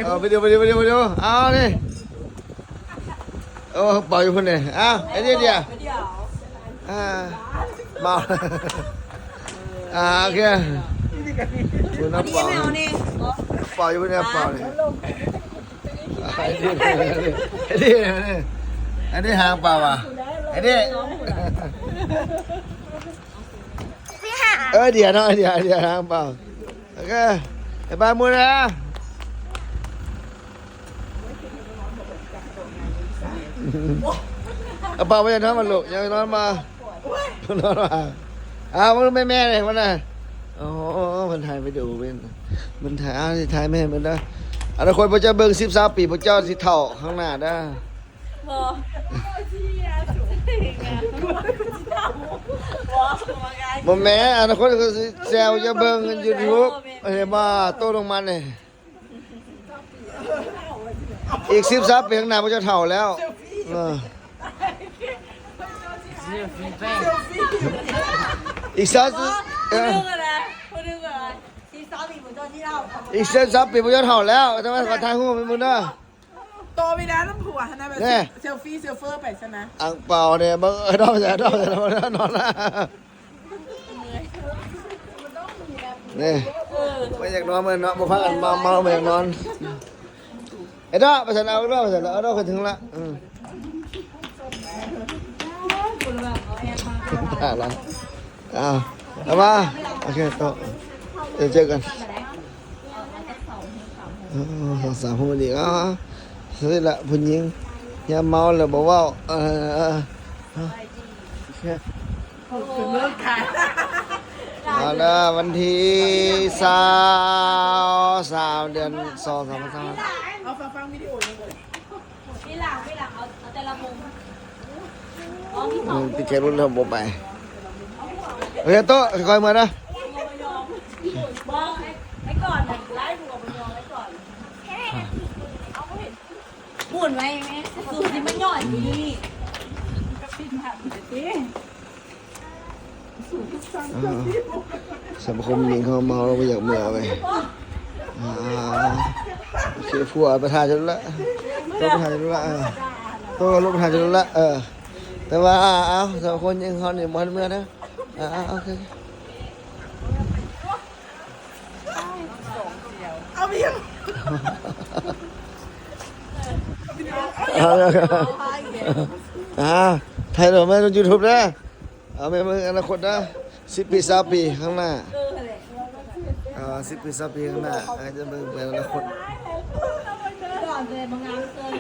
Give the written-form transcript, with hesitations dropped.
เอาไปดูเอาดิโอ้ปล่อยอยู่คนเดียวเอาไอ้เดียวเมาโอเคคุณน้ำเปล่าเปล่าอยู่คนเดียวเปล่าเลยไอ้นี่หางเปล่าอ่ะไอ้นี่เดี๋ยวนะเดี๋ยวหางเปล่าโอเคไอ้บ้านมือนะเอาเปล่าไปยังนอนมาลูกยังนอนมานอนมามันแม่เลยมันน่ะอ๋อมันถ่ายไปดูเป็นมันถ่ายถ่ายแม่มันนะอนาคตพระเจ้าเบิ่ง13 ปีพระเจ้าสิเท่าข้างหน้าได้บ่แม่อนาคตก็สิแซวจะเบิ่ง YouTube เห็นบ่โตลงมาเนี่ยอีก13 ปีข้างหน้าพระเจ้าเท่าแล้วอีก3อีก13 ปีพระเจ้าเท่าแล้วแต่ว่าขอทายฮู้เป็นมึงเด้อโตไปแล้วน้ำผัวนะแบบเซลฟี่เซลเฟอร์ไปใช่ไหมอังเปาเนี่ยมึงดอกจะนอนละนี่ไม่อยากนอนมันเนาะมาพักกันเมาไม่อยากนอนไอ้ดอกไปสั่นเอาดอกไปสั่นเอาดอกไปถึงละได้แล้วเอามาโอเคโตเดี๋ยวเจอกัน2-3 คนดีนี่แหละผู้หญิงอย่าเมาแล้วบอกว่าถึงเลิกขายเอาละวันที่23 เดือน2 3 เอาฟังวิดีโอยังไงไม่หลังเอาแต่ละมุมติดเกมรุ่นเริ่มบ่ไปโอเคโต๊ะคอยมานะไอ้ก่อนไล่หัวมันยองไอ้ก่อนหมุนไว้ไหมสูตรที่มันย่อยดีสังคมหญิงเขาเมาเราไม่อยากเมื่อไปเสียผัวประธานจะรู้ละตัวประธานจะรู้ละตัวลูกประธานจะรู้ละแต่ว่าสังคมหญิงเขาเนี่ยมันเมื่อนะโอเคเอาเบี้ยไทยเราไม่ต้องยูทูบนะเอาไม่อนาคตนะ10 ปี20 ปีข้างหน้า10 ปี20 ปีข้างหน้าจะเป็นอนาคตก่อนเลยบางงานเกิน